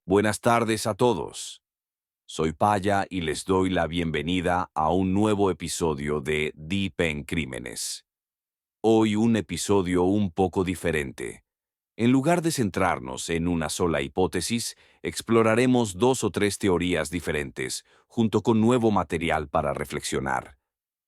Buenas tardes a todos. Soy Paya y les doy la bienvenida a un nuevo episodio de Deep en Crímenes. Hoy un episodio un poco diferente. En lugar de centrarnos en una sola hipótesis, exploraremos dos o tres teorías diferentes, junto con nuevo material para reflexionar.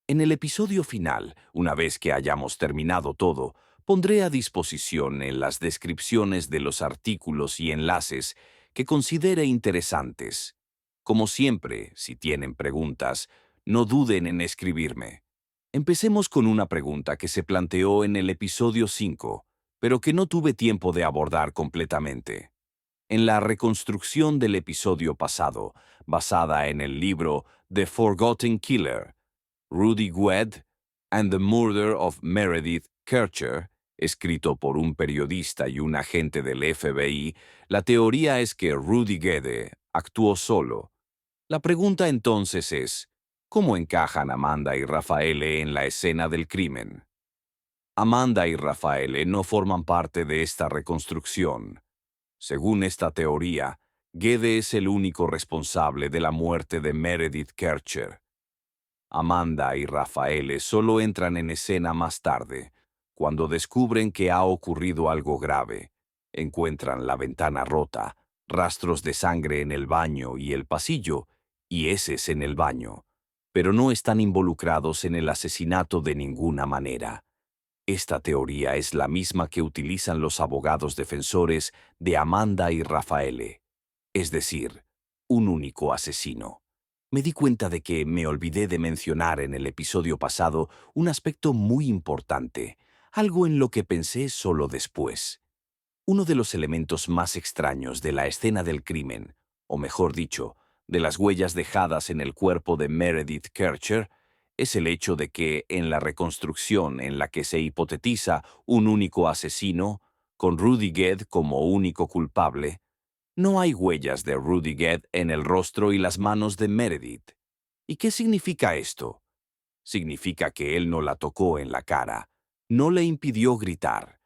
En el episodio final, una vez que hayamos terminado todo, pondré a disposición en las descripciones de los artículos y enlaces que considere interesantes. Como siempre, si tienen preguntas, no duden en escribirme. Empecemos con una pregunta que se planteó en el episodio 5, pero que no tuve tiempo de abordar completamente. En la reconstrucción del episodio pasado, basada en el libro The Forgotten Killer, Rudy Gued and the Murder of Meredith Kercher, escrito por un periodista y un agente del FBI, la teoría es que Rudy Guede actuó solo. La pregunta entonces es, ¿cómo encajan Amanda y Rafaele en la escena del crimen? Amanda y Rafaele no forman parte de esta reconstrucción. Según esta teoría, Guede es el único responsable de la muerte de Meredith Kercher. Amanda y Rafaele solo entran en escena más tarde, cuando descubren que ha ocurrido algo grave. Encuentran la ventana rota, rastros de sangre en el baño y el pasillo, y heces en el baño, pero no están involucrados en el asesinato de ninguna manera. Esta teoría es la misma que utilizan los abogados defensores de Amanda y Rafaele, es decir, un único asesino. Me di cuenta de que me olvidé de mencionar en el episodio pasado un aspecto muy importante, algo en lo que pensé solo después. Uno de los elementos más extraños de la escena del crimen, o mejor dicho, de las huellas dejadas en el cuerpo de Meredith Kercher, es el hecho de que en la reconstrucción en la que se hipotetiza un único asesino, con Rudy Gued como único culpable, no hay huellas de Rudy Gued en el rostro y las manos de Meredith. ¿Y qué significa esto? Significa que él no la tocó en la cara, no le impidió gritar.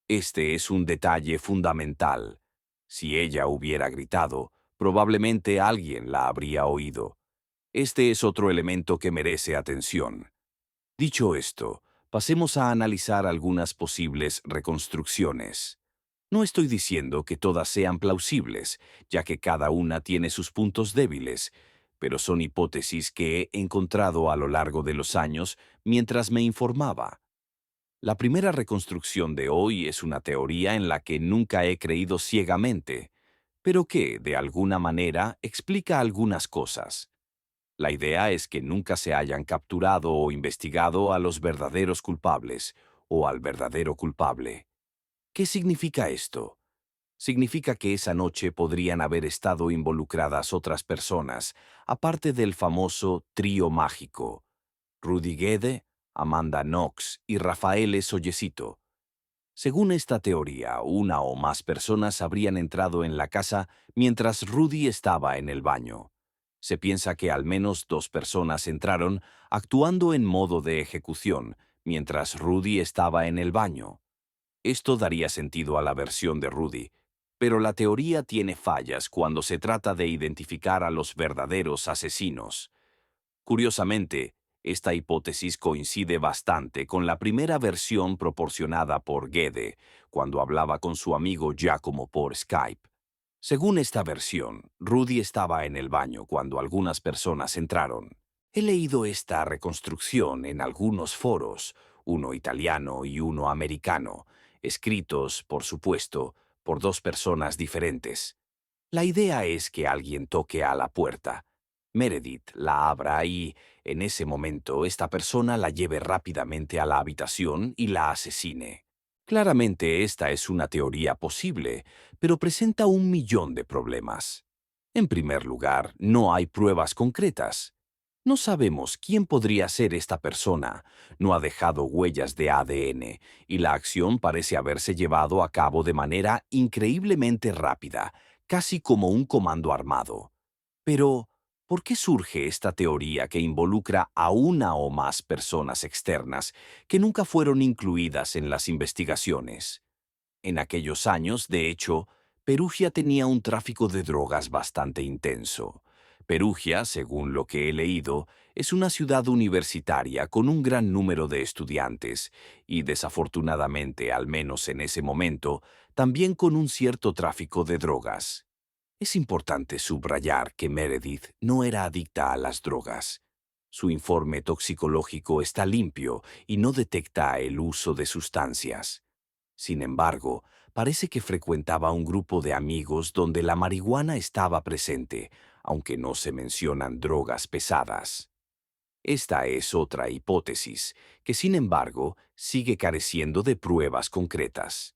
Este es un detalle fundamental. Si ella hubiera gritado, probablemente alguien la habría oído. Este es otro elemento que merece atención. Dicho esto, pasemos a analizar algunas posibles reconstrucciones. No estoy diciendo que todas sean plausibles, ya que cada una tiene sus puntos débiles, pero son hipótesis que he encontrado a lo largo de los años mientras me informaba. La primera reconstrucción de hoy es una teoría en la que nunca he creído ciegamente, pero que, de alguna manera, explica algunas cosas. La idea es que nunca se hayan capturado o investigado a los verdaderos culpables, o al verdadero culpable. ¿Qué significa esto? Significa que esa noche podrían haber estado involucradas otras personas, aparte del famoso trío mágico: Rudy Guede, Amanda Knox y Rafael Sollecito. Según esta teoría, una o más personas habrían entrado en la casa mientras Rudy estaba en el baño. Se piensa que al menos dos personas entraron actuando en modo de ejecución mientras Rudy estaba en el baño. Esto daría sentido a la versión de Rudy, pero la teoría tiene fallas cuando se trata de identificar a los verdaderos asesinos. Curiosamente, esta hipótesis coincide bastante con la primera versión proporcionada por Guede cuando hablaba con su amigo Giacomo por Skype. Según esta versión, Rudy estaba en el baño cuando algunas personas entraron. He leído esta reconstrucción en algunos foros, uno italiano y uno americano, escritos, por supuesto, por dos personas diferentes. La idea es que alguien toque a la puerta. Meredith la abra y, en ese momento, esta persona la lleve rápidamente a la habitación y la asesine. Claramente esta es una teoría posible, pero presenta un millón de problemas. En primer lugar, no hay pruebas concretas. No sabemos quién podría ser esta persona, no ha dejado huellas de ADN, y la acción parece haberse llevado a cabo de manera increíblemente rápida, casi como un comando armado. Pero, ¿por qué surge esta teoría que involucra a una o más personas externas que nunca fueron incluidas en las investigaciones? En aquellos años, de hecho, Perugia tenía un tráfico de drogas bastante intenso. Perugia, según lo que he leído, es una ciudad universitaria con un gran número de estudiantes y, desafortunadamente, al menos en ese momento, también con un cierto tráfico de drogas. Es importante subrayar que Meredith no era adicta a las drogas. Su informe toxicológico está limpio y no detecta el uso de sustancias. Sin embargo, parece que frecuentaba un grupo de amigos donde la marihuana estaba presente, aunque no se mencionan drogas pesadas. Esta es otra hipótesis, que sin embargo sigue careciendo de pruebas concretas.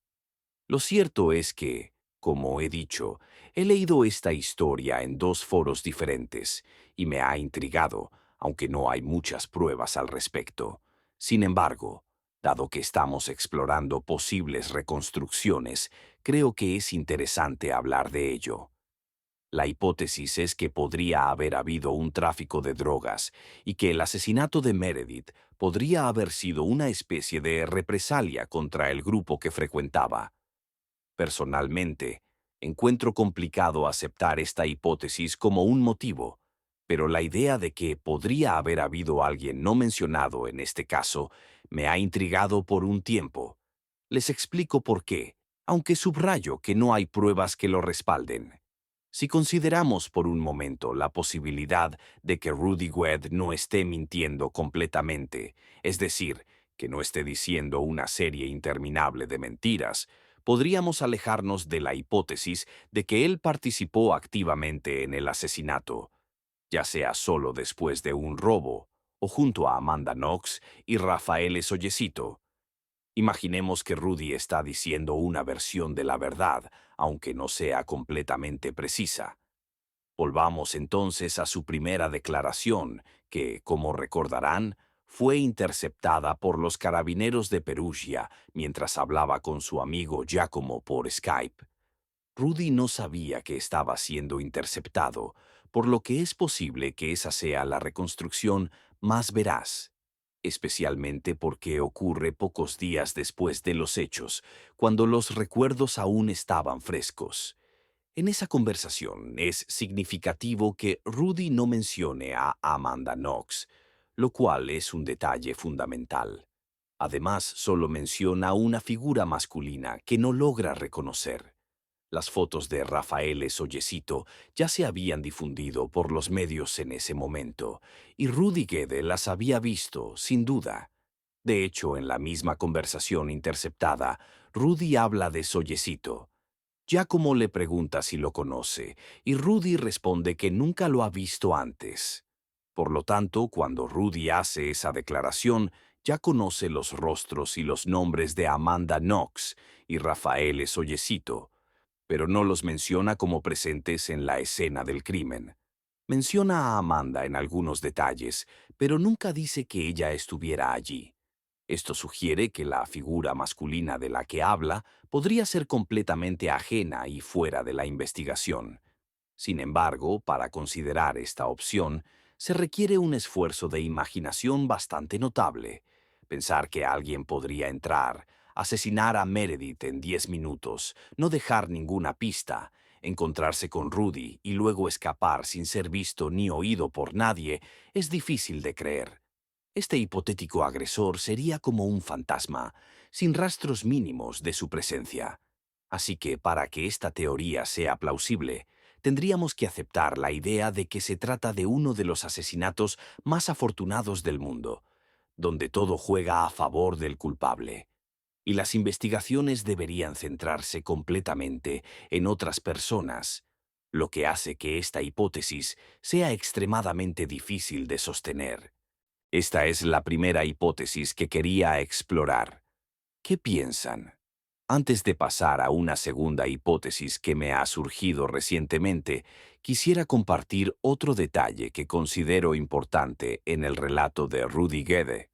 Lo cierto es que, como he dicho, he leído esta historia en dos foros diferentes y me ha intrigado, aunque no hay muchas pruebas al respecto. Sin embargo, dado que estamos explorando posibles reconstrucciones, creo que es interesante hablar de ello. La hipótesis es que podría haber habido un tráfico de drogas y que el asesinato de Meredith podría haber sido una especie de represalia contra el grupo que frecuentaba. Personalmente, encuentro complicado aceptar esta hipótesis como un motivo, pero la idea de que podría haber habido alguien no mencionado en este caso me ha intrigado por un tiempo. Les explico por qué, aunque subrayo que no hay pruebas que lo respalden. Si consideramos por un momento la posibilidad de que Rudy Wedd no esté mintiendo completamente, es decir, que no esté diciendo una serie interminable de mentiras, podríamos alejarnos de la hipótesis de que él participó activamente en el asesinato, ya sea solo después de un robo o junto a Amanda Knox y Rafael Sollecito. Imaginemos que Rudy está diciendo una versión de la verdad, aunque no sea completamente precisa. Volvamos entonces a su primera declaración, que, como recordarán, fue interceptada por los carabineros de Perugia mientras hablaba con su amigo Giacomo por Skype. Rudy no sabía que estaba siendo interceptado, por lo que es posible que esa sea la reconstrucción más veraz, especialmente porque ocurre pocos días después de los hechos, cuando los recuerdos aún estaban frescos. En esa conversación es significativo que Rudy no mencione a Amanda Knox, lo cual es un detalle fundamental. Además, solo menciona una figura masculina que no logra reconocer. Las fotos de Rafael Sollecito ya se habían difundido por los medios en ese momento, y Rudy Guede las había visto, sin duda. De hecho, en la misma conversación interceptada, Rudy habla de Sollecito. Giacomo le pregunta si lo conoce, y Rudy responde que nunca lo ha visto antes. Por lo tanto, cuando Rudy hace esa declaración, ya conoce los rostros y los nombres de Amanda Knox y Rafael Sollecito, pero no los menciona como presentes en la escena del crimen. Menciona a Amanda en algunos detalles, pero nunca dice que ella estuviera allí. Esto sugiere que la figura masculina de la que habla podría ser completamente ajena y fuera de la investigación. Sin embargo, para considerar esta opción, se requiere un esfuerzo de imaginación bastante notable. Pensar que alguien podría entrar, asesinar a Meredith en 10 minutos, no dejar ninguna pista, encontrarse con Rudy y luego escapar sin ser visto ni oído por nadie, es difícil de creer. Este hipotético agresor sería como un fantasma, sin rastros mínimos de su presencia. Así que para que esta teoría sea plausible, tendríamos que aceptar la idea de que se trata de uno de los asesinatos más afortunados del mundo, donde todo juega a favor del culpable. Y las investigaciones deberían centrarse completamente en otras personas, lo que hace que esta hipótesis sea extremadamente difícil de sostener. Esta es la primera hipótesis que quería explorar. ¿Qué piensan? Antes de pasar a una segunda hipótesis que me ha surgido recientemente, quisiera compartir otro detalle que considero importante en el relato de Rudy Guede.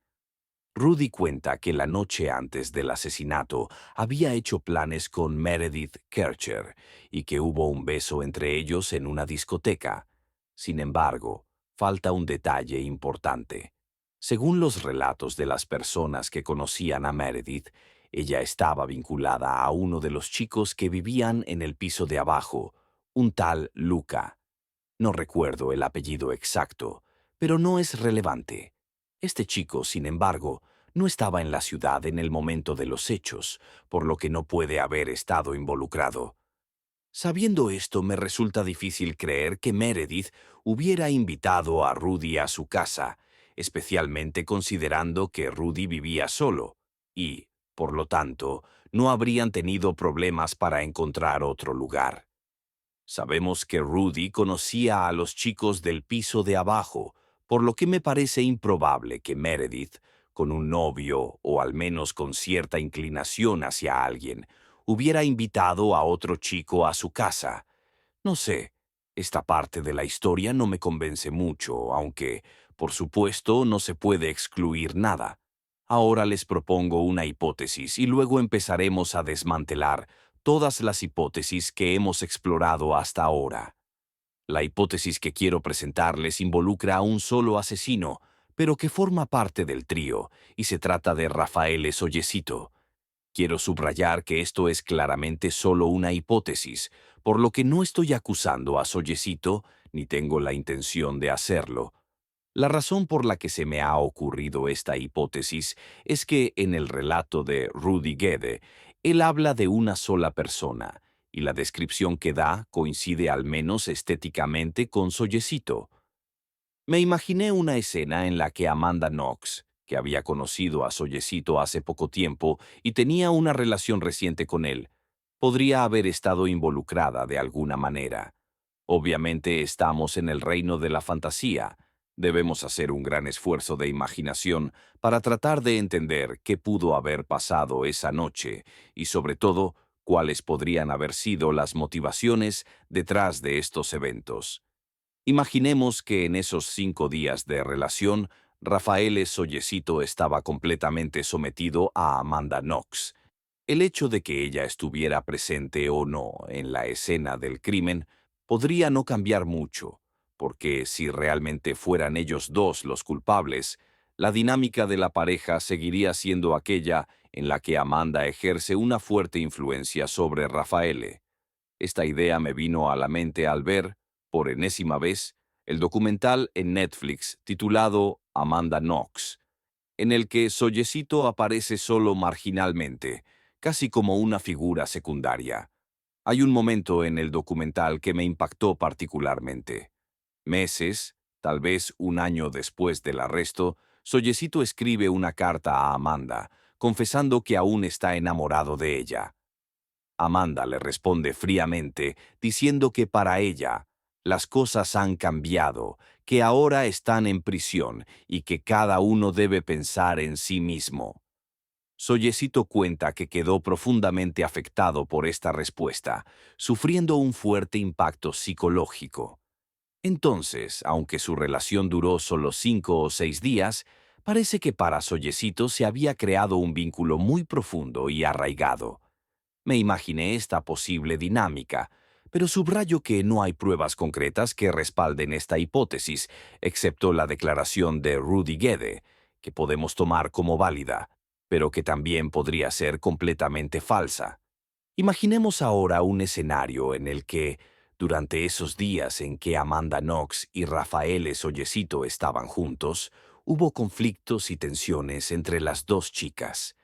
Rudy cuenta que la noche antes del asesinato había hecho planes con Meredith Kercher y que hubo un beso entre ellos en una discoteca. Sin embargo, falta un detalle importante. Según los relatos de las personas que conocían a Meredith, Ella estaba vinculada a uno de los chicos que vivían en el piso de abajo, un tal Luca. No recuerdo el apellido exacto, pero no es relevante. Este chico, sin embargo, no estaba en la ciudad en el momento de los hechos, por lo que no puede haber estado involucrado. Sabiendo esto, me resulta difícil creer que Meredith hubiera invitado a Rudy a su casa, especialmente considerando que Rudy vivía solo y, por lo tanto, no habrían tenido problemas para encontrar otro lugar. Sabemos que Rudy conocía a los chicos del piso de abajo, por lo que me parece improbable que Meredith, con un novio o al menos con cierta inclinación hacia alguien, hubiera invitado a otro chico a su casa. No sé, esta parte de la historia no me convence mucho, aunque, por supuesto, no se puede excluir nada. Ahora les propongo una hipótesis y luego empezaremos a desmantelar todas las hipótesis que hemos explorado hasta ahora. La hipótesis que quiero presentarles involucra a un solo asesino, pero que forma parte del trío, y se trata de Rafael Sollecito. Quiero subrayar que esto es claramente solo una hipótesis, por lo que no estoy acusando a Sollecito ni tengo la intención de hacerlo. La razón por la que se me ha ocurrido esta hipótesis es que en el relato de Rudy Guede, él habla de una sola persona, y la descripción que da coincide al menos estéticamente con Sollecito. Me imaginé una escena en la que Amanda Knox, que había conocido a Sollecito hace poco tiempo y tenía una relación reciente con él, podría haber estado involucrada de alguna manera. Obviamente estamos en el reino de la fantasía. Debemos hacer un gran esfuerzo de imaginación para tratar de entender qué pudo haber pasado esa noche y, sobre todo, cuáles podrían haber sido las motivaciones detrás de estos eventos. Imaginemos que en esos 5 días de relación, Rafael Sollecito estaba completamente sometido a Amanda Knox. El hecho de que ella estuviera presente o no en la escena del crimen podría no cambiar mucho, porque si realmente fueran ellos dos los culpables, la dinámica de la pareja seguiría siendo aquella en la que Amanda ejerce una fuerte influencia sobre Rafael. Esta idea me vino a la mente al ver, por enésima vez, el documental en Netflix titulado Amanda Knox, en el que Sollecito aparece solo marginalmente, casi como una figura secundaria. Hay un momento en el documental que me impactó particularmente. Meses, tal vez un año después del arresto, Sollecito escribe una carta a Amanda, confesando que aún está enamorado de ella. Amanda le responde fríamente, diciendo que para ella las cosas han cambiado, que ahora están en prisión y que cada uno debe pensar en sí mismo. Sollecito cuenta que quedó profundamente afectado por esta respuesta, sufriendo un fuerte impacto psicológico. Entonces, aunque su relación duró solo 5 o 6 días, parece que para Sollecito se había creado un vínculo muy profundo y arraigado. Me imaginé esta posible dinámica, pero subrayo que no hay pruebas concretas que respalden esta hipótesis, excepto la declaración de Rudy Guede, que podemos tomar como válida, pero que también podría ser completamente falsa. Imaginemos ahora un escenario en el que, durante esos días en que Amanda Knox y Rafael Sollecito estaban juntos, hubo conflictos y tensiones entre las dos chicas.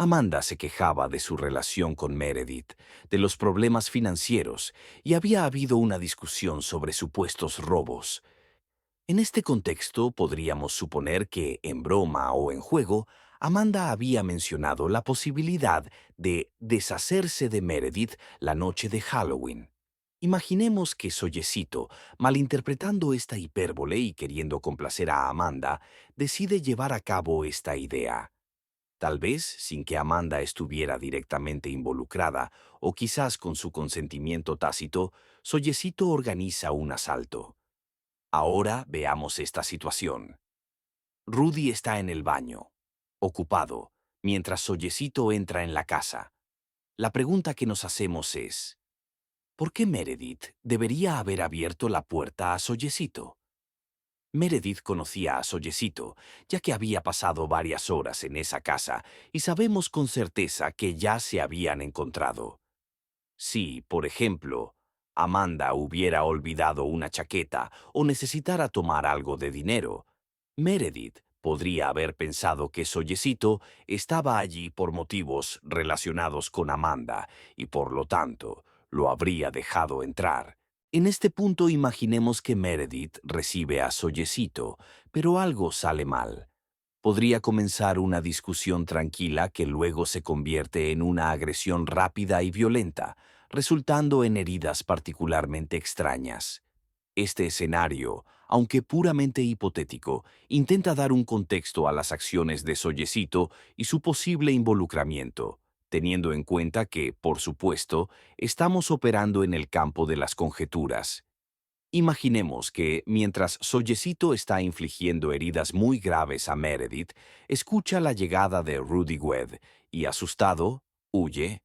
Amanda se quejaba de su relación con Meredith, de los problemas financieros, y había habido una discusión sobre supuestos robos. En este contexto, podríamos suponer que, en broma o en juego, Amanda había mencionado la posibilidad de deshacerse de Meredith la noche de Halloween. Imaginemos que Sollecito, malinterpretando esta hipérbole y queriendo complacer a Amanda, decide llevar a cabo esta idea. Tal vez sin que Amanda estuviera directamente involucrada, o quizás con su consentimiento tácito, Sollecito organiza un asalto. Ahora veamos esta situación. Rudy está en el baño, ocupado, mientras Sollecito entra en la casa. La pregunta que nos hacemos es, ¿por qué Meredith debería haber abierto la puerta a Sollecito? Meredith conocía a Sollecito, ya que había pasado varias horas en esa casa y sabemos con certeza que ya se habían encontrado. Si, por ejemplo, Amanda hubiera olvidado una chaqueta o necesitara tomar algo de dinero, Meredith podría haber pensado que Sollecito estaba allí por motivos relacionados con Amanda y por lo tanto lo habría dejado entrar. En este punto imaginemos que Meredith recibe a Sollecito, pero algo sale mal. Podría comenzar una discusión tranquila que luego se convierte en una agresión rápida y violenta, resultando en heridas particularmente extrañas. Este escenario, aunque puramente hipotético, intenta dar un contexto a las acciones de Sollecito y su posible involucramiento, teniendo en cuenta que, por supuesto, estamos operando en el campo de las conjeturas. Imaginemos que, mientras Sollecito está infligiendo heridas muy graves a Meredith, escucha la llegada de Rudy Wedd y, asustado, huye.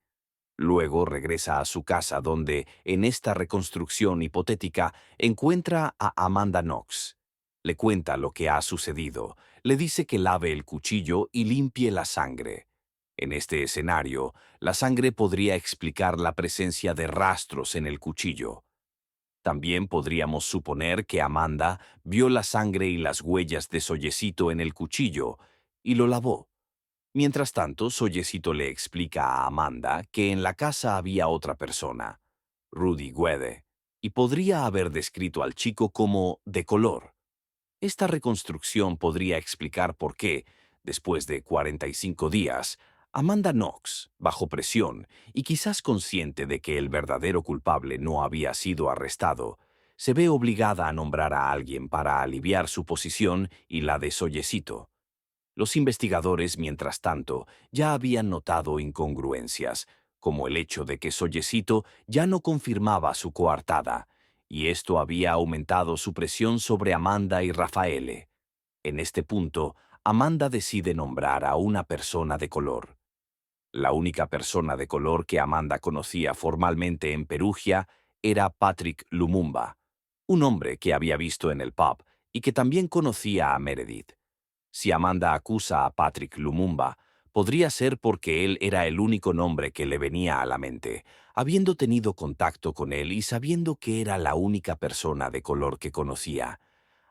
Luego regresa a su casa donde, en esta reconstrucción hipotética, encuentra a Amanda Knox. Le cuenta lo que ha sucedido, le dice que lave el cuchillo y limpie la sangre. En este escenario, la sangre podría explicar la presencia de rastros en el cuchillo. También podríamos suponer que Amanda vio la sangre y las huellas de Sollecito en el cuchillo y lo lavó. Mientras tanto, Sollecito le explica a Amanda que en la casa había otra persona, Rudy Guede, y podría haber descrito al chico como de color. Esta reconstrucción podría explicar por qué, después de 45 días, Amanda Knox, bajo presión y quizás consciente de que el verdadero culpable no había sido arrestado, se ve obligada a nombrar a alguien para aliviar su posición y la de Sollecito. Los investigadores, mientras tanto, ya habían notado incongruencias, como el hecho de que Sollecito ya no confirmaba su coartada, y esto había aumentado su presión sobre Amanda y Rafaele. En este punto, Amanda decide nombrar a una persona de color. La única persona de color que Amanda conocía formalmente en Perugia era Patrick Lumumba, un hombre que había visto en el pub y que también conocía a Meredith. Si Amanda acusa a Patrick Lumumba, podría ser porque él era el único nombre que le venía a la mente, habiendo tenido contacto con él y sabiendo que era la única persona de color que conocía.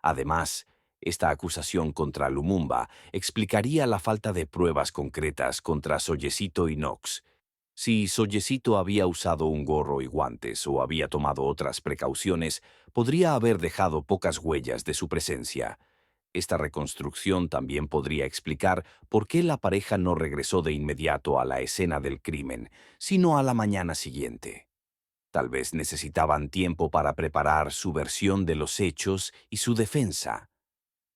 Además, esta acusación contra Lumumba explicaría la falta de pruebas concretas contra Sollecito y Knox. Si Sollecito había usado un gorro y guantes o había tomado otras precauciones, podría haber dejado pocas huellas de su presencia. Esta reconstrucción también podría explicar por qué la pareja no regresó de inmediato a la escena del crimen, sino a la mañana siguiente. Tal vez necesitaban tiempo para preparar su versión de los hechos y su defensa.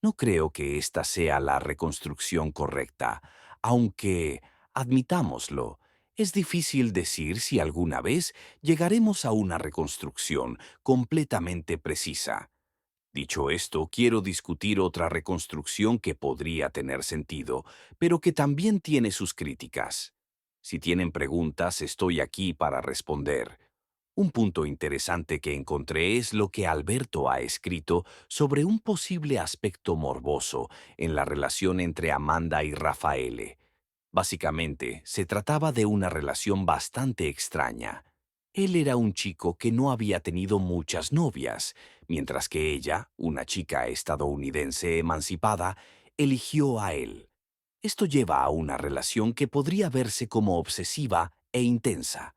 No creo que esta sea la reconstrucción correcta, aunque, admitámoslo, es difícil decir si alguna vez llegaremos a una reconstrucción completamente precisa. Dicho esto, quiero discutir otra reconstrucción que podría tener sentido, pero que también tiene sus críticas. Si tienen preguntas, estoy aquí para responder. Un punto interesante que encontré es lo que Alberto ha escrito sobre un posible aspecto morboso en la relación entre Amanda y Rafaele. Básicamente, se trataba de una relación bastante extraña. Él era un chico que no había tenido muchas novias, mientras que ella, una chica estadounidense emancipada, eligió a él. Esto lleva a una relación que podría verse como obsesiva e intensa.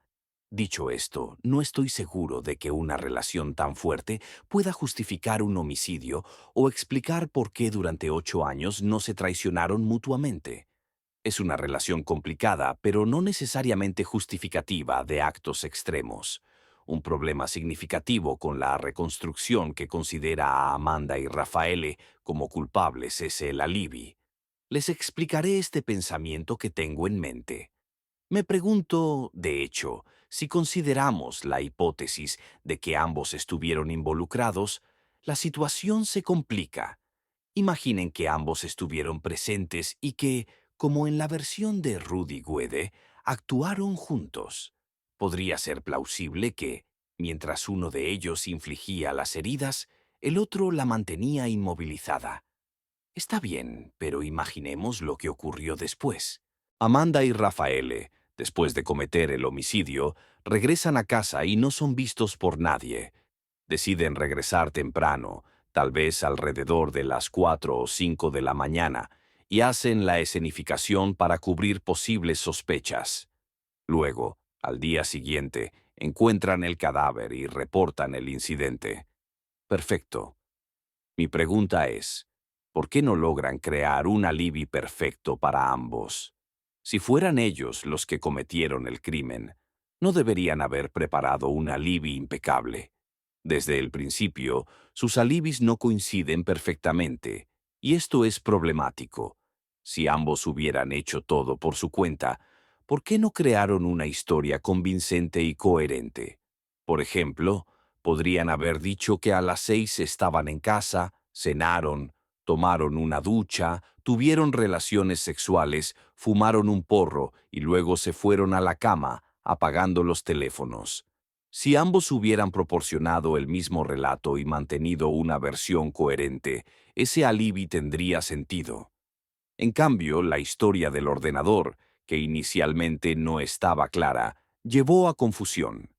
Dicho esto, no estoy seguro de que una relación tan fuerte pueda justificar un homicidio o explicar por qué durante 8 años no se traicionaron mutuamente. Es una relación complicada, pero no necesariamente justificativa de actos extremos. Un problema significativo con la reconstrucción que considera a Amanda y Rafaele como culpables es el alibi. Les explicaré este pensamiento que tengo en mente. Me pregunto, de hecho, si consideramos la hipótesis de que ambos estuvieron involucrados, la situación se complica. Imaginen que ambos estuvieron presentes y que, como en la versión de Rudy Guede, actuaron juntos. Podría ser plausible que, mientras uno de ellos infligía las heridas, El otro la mantenía inmovilizada. Está bien, pero imaginemos lo que ocurrió después. Amanda y Rafaele, después de cometer el homicidio, regresan a casa y no son vistos por nadie. Deciden regresar temprano, tal vez alrededor de las 4 o 5 de la mañana, y hacen la escenificación para cubrir posibles sospechas. Luego, al día siguiente, encuentran el cadáver y reportan el incidente. Perfecto. Mi pregunta es, ¿por qué no logran crear un alibi perfecto para ambos? Si fueran ellos los que cometieron el crimen, no deberían haber preparado un alibi impecable. Desde el principio, sus alibis no coinciden perfectamente, y esto es problemático. Si ambos hubieran hecho todo por su cuenta, ¿por qué no crearon una historia convincente y coherente? Por ejemplo, podrían haber dicho que a las 6 estaban en casa, cenaron, tomaron una ducha, tuvieron relaciones sexuales, fumaron un porro y luego se fueron a la cama, apagando los teléfonos. Si ambos hubieran proporcionado el mismo relato y mantenido una versión coherente, ese alibi tendría sentido. En cambio, la historia del ordenador, que inicialmente no estaba clara, llevó a confusión.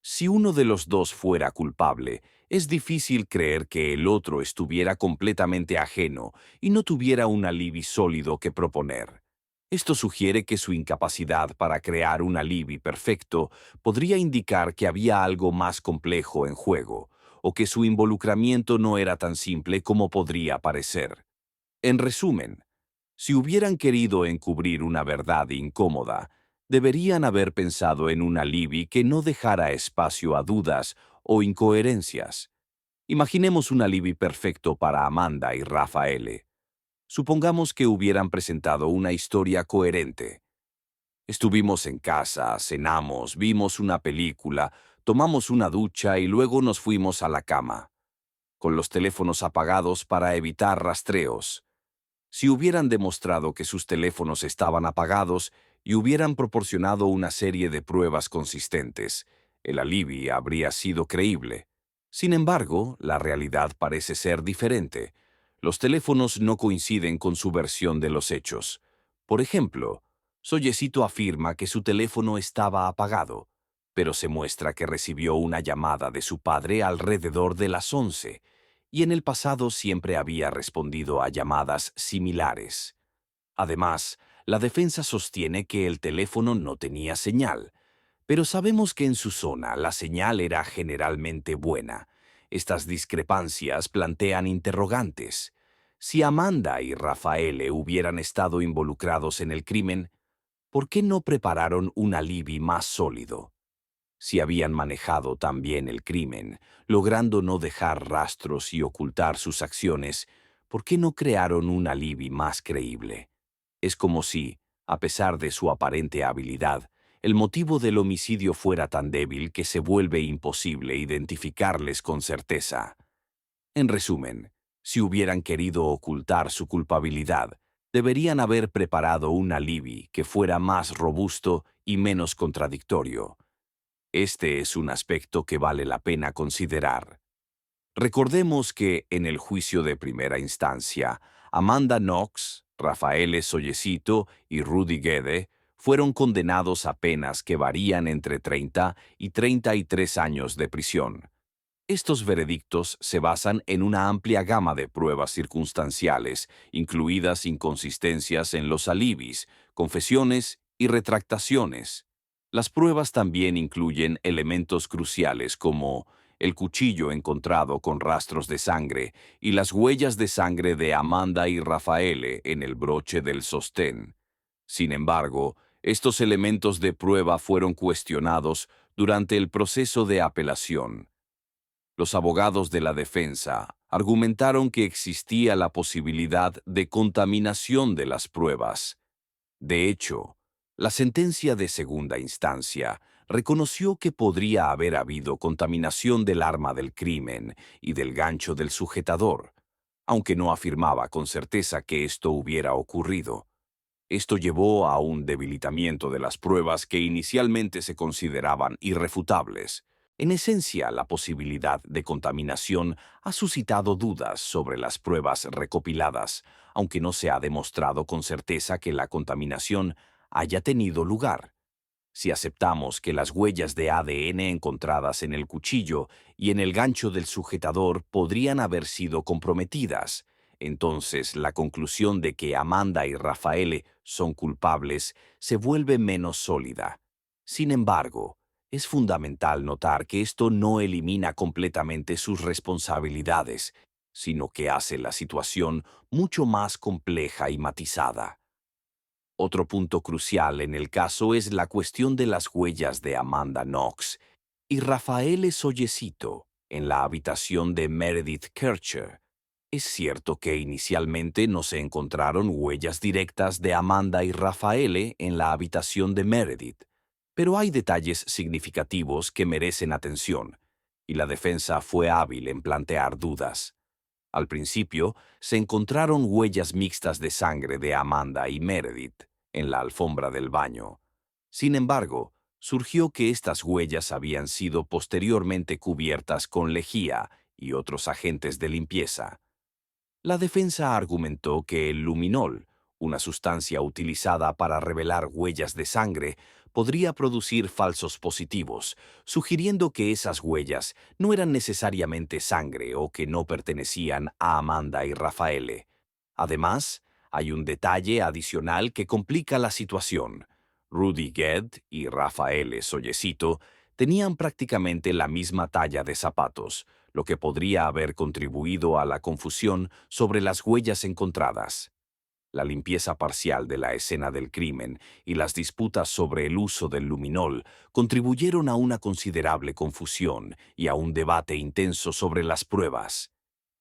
Si uno de los dos fuera culpable, es difícil creer que el otro estuviera completamente ajeno y no tuviera un alibi sólido que proponer. Esto sugiere que su incapacidad para crear un alibi perfecto podría indicar que había algo más complejo en juego, o que su involucramiento no era tan simple como podría parecer. En resumen, si hubieran querido encubrir una verdad incómoda, deberían haber pensado en un alibi que no dejara espacio a dudas o incoherencias. Imaginemos un alibi perfecto para Amanda y Rafaele. Supongamos que hubieran presentado una historia coherente. Estuvimos en casa, cenamos, vimos una película, tomamos una ducha y luego nos fuimos a la cama, con los teléfonos apagados para evitar rastreos. Si hubieran demostrado que sus teléfonos estaban apagados y hubieran proporcionado una serie de pruebas consistentes, el alibi habría sido creíble. Sin embargo, la realidad parece ser diferente. Los teléfonos no coinciden con su versión de los hechos. Por ejemplo, Soyecito afirma que su teléfono estaba apagado, pero se muestra que recibió una llamada de su padre alrededor de las 11, y en el pasado siempre había respondido a llamadas similares. Además, la defensa sostiene que el teléfono no tenía señal, pero sabemos que en su zona la señal era generalmente buena. Estas discrepancias plantean interrogantes. Si Amanda y Rafaele hubieran estado involucrados en el crimen, ¿por qué no prepararon un alibi más sólido? Si habían manejado tan bien el crimen, logrando no dejar rastros y ocultar sus acciones, ¿por qué no crearon un alibi más creíble? Es como si, a pesar de su aparente habilidad, el motivo del homicidio fuera tan débil que se vuelve imposible identificarles con certeza. En resumen, si hubieran querido ocultar su culpabilidad, deberían haber preparado un alibi que fuera más robusto y menos contradictorio. Este es un aspecto que vale la pena considerar. Recordemos que, en el juicio de primera instancia, Amanda Knox, Rafael Soyecito y Rudy Guede fueron condenados a penas que varían entre 30 y 33 años de prisión. Estos veredictos se basan en una amplia gama de pruebas circunstanciales, incluidas inconsistencias en los alibis, confesiones y retractaciones. Las pruebas también incluyen elementos cruciales como el cuchillo encontrado con rastros de sangre y las huellas de sangre de Amanda y Rafaele en el broche del sostén. Sin embargo, estos elementos de prueba fueron cuestionados durante el proceso de apelación. Los abogados de la defensa argumentaron que existía la posibilidad de contaminación de las pruebas. De hecho, la sentencia de segunda instancia reconoció que podría haber habido contaminación del arma del crimen y del gancho del sujetador, aunque no afirmaba con certeza que esto hubiera ocurrido. Esto llevó a un debilitamiento de las pruebas que inicialmente se consideraban irrefutables. En esencia, la posibilidad de contaminación ha suscitado dudas sobre las pruebas recopiladas, aunque no se ha demostrado con certeza que la contaminación haya tenido lugar. Si aceptamos que las huellas de ADN encontradas en el cuchillo y en el gancho del sujetador podrían haber sido comprometidas, entonces la conclusión de que Amanda y Rafael son culpables se vuelve menos sólida. Sin embargo, es fundamental notar que esto no elimina completamente sus responsabilidades, sino que hace la situación mucho más compleja y matizada. Otro punto crucial en el caso es la cuestión de las huellas de Amanda Knox y Rafael Sollecito en la habitación de Meredith Kercher. Es cierto que inicialmente no se encontraron huellas directas de Amanda y Rafael en la habitación de Meredith, pero hay detalles significativos que merecen atención, y la defensa fue hábil en plantear dudas. Al principio, se encontraron huellas mixtas de sangre de Amanda y Meredith en la alfombra del baño. Sin embargo, surgió que estas huellas habían sido posteriormente cubiertas con lejía y otros agentes de limpieza. La defensa argumentó que el luminol, una sustancia utilizada para revelar huellas de sangre, podría producir falsos positivos, sugiriendo que esas huellas no eran necesariamente sangre o que no pertenecían a Amanda y Rafael. Además, hay un detalle adicional que complica la situación. Rudy Gedd y Rafael Sollecito tenían prácticamente la misma talla de zapatos, lo que podría haber contribuido a la confusión sobre las huellas encontradas. La limpieza parcial de la escena del crimen y las disputas sobre el uso del luminol contribuyeron a una considerable confusión y a un debate intenso sobre las pruebas.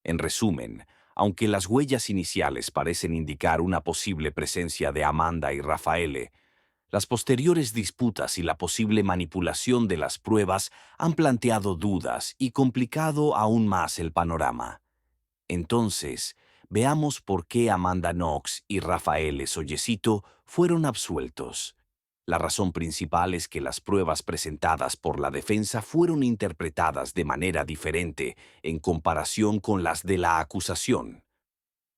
En resumen, aunque las huellas iniciales parecen indicar una posible presencia de Amanda y Rafael, las posteriores disputas y la posible manipulación de las pruebas han planteado dudas y complicado aún más el panorama. Entonces, veamos por qué Amanda Knox y Rafael Sollecito fueron absueltos. La razón principal es que las pruebas presentadas por la defensa fueron interpretadas de manera diferente en comparación con las de la acusación.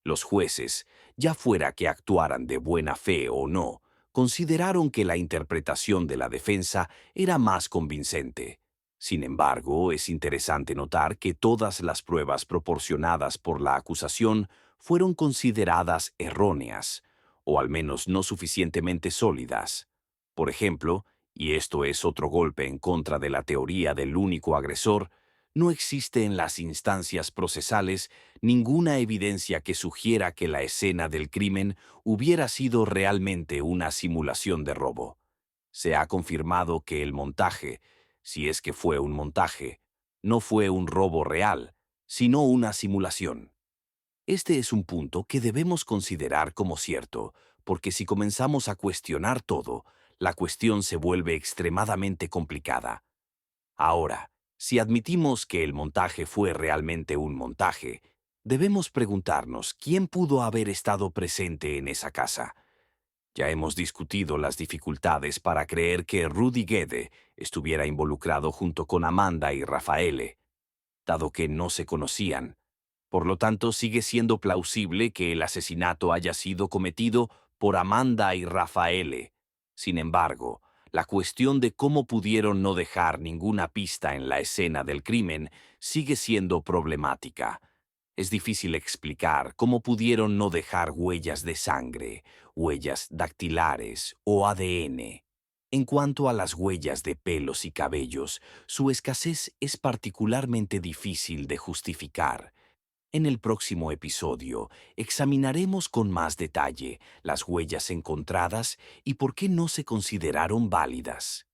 Los jueces, ya fuera que actuaran de buena fe o no, consideraron que la interpretación de la defensa era más convincente. Sin embargo, es interesante notar que todas las pruebas proporcionadas por la acusación fueron consideradas erróneas, o al menos no suficientemente sólidas. Por ejemplo, y esto es otro golpe en contra de la teoría del único agresor, no existe en las instancias procesales ninguna evidencia que sugiera que la escena del crimen hubiera sido realmente una simulación de robo. Se ha confirmado que el montaje, si es que fue un montaje, no fue un robo real, sino una simulación. Este es un punto que debemos considerar como cierto, porque si comenzamos a cuestionar todo, la cuestión se vuelve extremadamente complicada. Ahora, si admitimos que el montaje fue realmente un montaje, debemos preguntarnos quién pudo haber estado presente en esa casa. Ya hemos discutido las dificultades para creer que Rudy Gede estuviera involucrado junto con Amanda y Rafael, dado que no se conocían. Por lo tanto, sigue siendo plausible que el asesinato haya sido cometido por Amanda y Rafael. Sin embargo, la cuestión de cómo pudieron no dejar ninguna pista en la escena del crimen sigue siendo problemática. Es difícil explicar cómo pudieron no dejar huellas de sangre, huellas dactilares o ADN. En cuanto a las huellas de pelos y cabellos, su escasez es particularmente difícil de justificar. En el próximo episodio, examinaremos con más detalle las huellas encontradas y por qué no se consideraron válidas.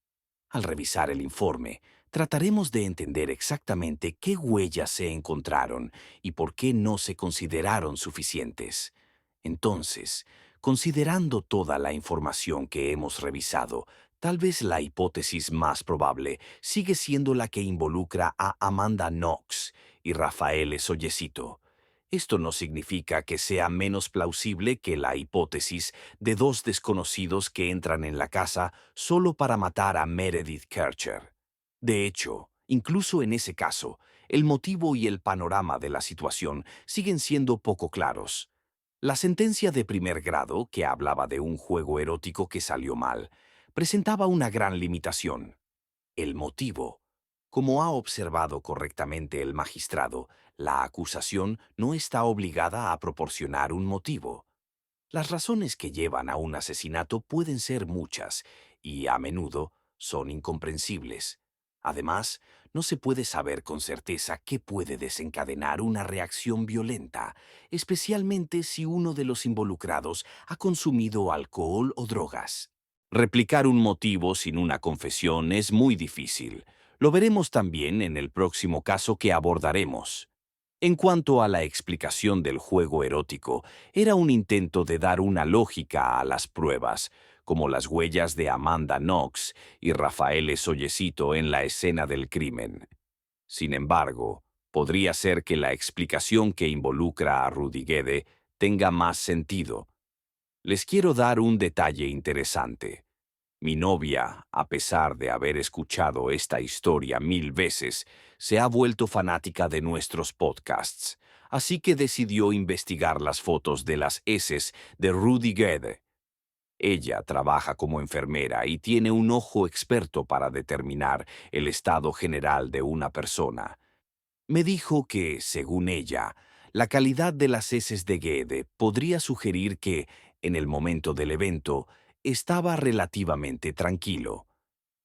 Al revisar el informe, trataremos de entender exactamente qué huellas se encontraron y por qué no se consideraron suficientes. Entonces, considerando toda la información que hemos revisado, tal vez la hipótesis más probable sigue siendo la que involucra a Amanda Knox y Rafael Sollecito. Esto no significa que sea menos plausible que la hipótesis de dos desconocidos que entran en la casa solo para matar a Meredith Kercher. De hecho, Incluso en ese caso, el motivo y el panorama de la situación siguen siendo poco claros. La sentencia de primer grado, que hablaba de un juego erótico que salió mal, presentaba una gran limitación: el motivo. Como ha observado correctamente el magistrado, la acusación no está obligada a proporcionar un motivo. Las razones que llevan a un asesinato pueden ser muchas y, a menudo, son incomprensibles. Además, no se puede saber con certeza qué puede desencadenar una reacción violenta, especialmente si uno de los involucrados ha consumido alcohol o drogas. Replicar un motivo sin una confesión es muy difícil. Lo veremos también en el próximo caso que abordaremos. En cuanto a la explicación del juego erótico, era un intento de dar una lógica a las pruebas, como las huellas de Amanda Knox y Rafael Sollecito en la escena del crimen. Sin embargo, podría ser que la explicación que involucra a Rudy Guede tenga más sentido. Les quiero dar un detalle interesante. Mi novia, a pesar de haber escuchado esta historia 1000 veces, se ha vuelto fanática de nuestros podcasts, así que decidió investigar las fotos de las heces de Rudy Guede. Ella trabaja como enfermera y tiene un ojo experto para determinar el estado general de una persona. Me dijo que, según ella, la calidad de las heces de Guede podría sugerir que, en el momento del evento, estaba relativamente tranquilo.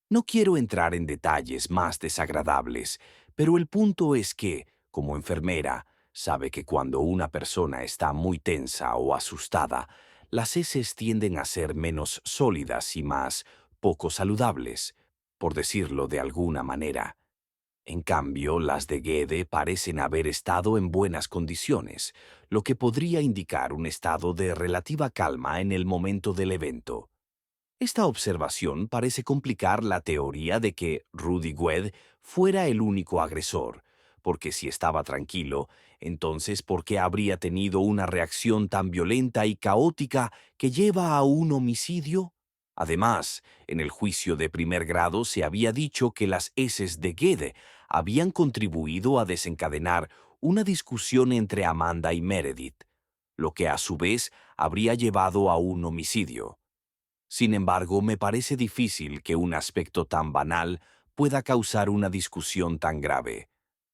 No quiero entrar en detalles más desagradables, pero el punto es que, como enfermera, sabe que cuando una persona está muy tensa o asustada, las heces tienden a ser menos sólidas y más poco saludables, por decirlo de alguna manera. En cambio, las de Guede parecen haber estado en buenas condiciones, lo que podría indicar un estado de relativa calma en el momento del evento. Esta observación parece complicar la teoría de que Rudy Guede fuera el único agresor, porque si estaba tranquilo, entonces ¿por qué habría tenido una reacción tan violenta y caótica que lleva a un homicidio? Además, en el juicio de primer grado se había dicho que las heces de Guede habían contribuido a desencadenar una discusión entre Amanda y Meredith, lo que a su vez habría llevado a un homicidio. Sin embargo, me parece difícil que un aspecto tan banal pueda causar una discusión tan grave.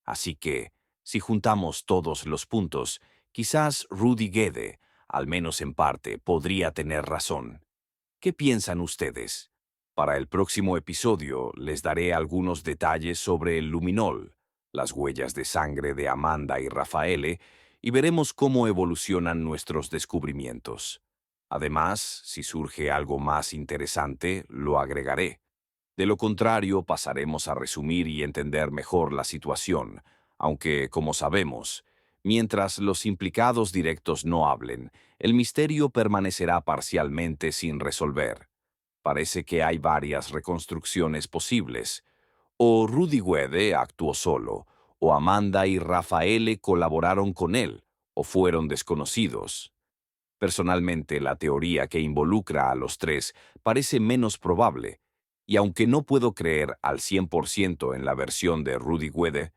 Así que, si juntamos todos los puntos, quizás Rudy Guede, al menos en parte, podría tener razón. ¿Qué piensan ustedes? Para el próximo episodio les daré algunos detalles sobre el luminol, las huellas de sangre de Amanda y Rafaele, y veremos cómo evolucionan nuestros descubrimientos. Además, si surge algo más interesante, lo agregaré. De lo contrario, pasaremos a resumir y entender mejor la situación, aunque, como sabemos, mientras los implicados directos no hablen, el misterio permanecerá parcialmente sin resolver. Parece que hay varias reconstrucciones posibles. O Rudy Guede actuó solo, o Amanda y Rafaele colaboraron con él, o fueron desconocidos. Personalmente, la teoría que involucra a los tres parece menos probable, y aunque no puedo creer al 100% en la versión de Rudy Guede,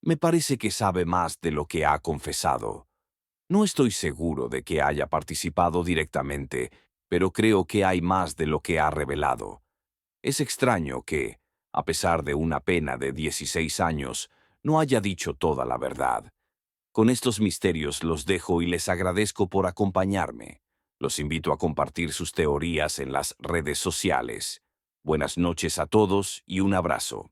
me parece que sabe más de lo que ha confesado. No estoy seguro de que haya participado directamente, pero creo que hay más de lo que ha revelado. Es extraño que, a pesar de una pena de 16 años, no haya dicho toda la verdad. Con estos misterios los dejo y les agradezco por acompañarme. Los invito a compartir sus teorías en las redes sociales. Buenas noches a todos y un abrazo.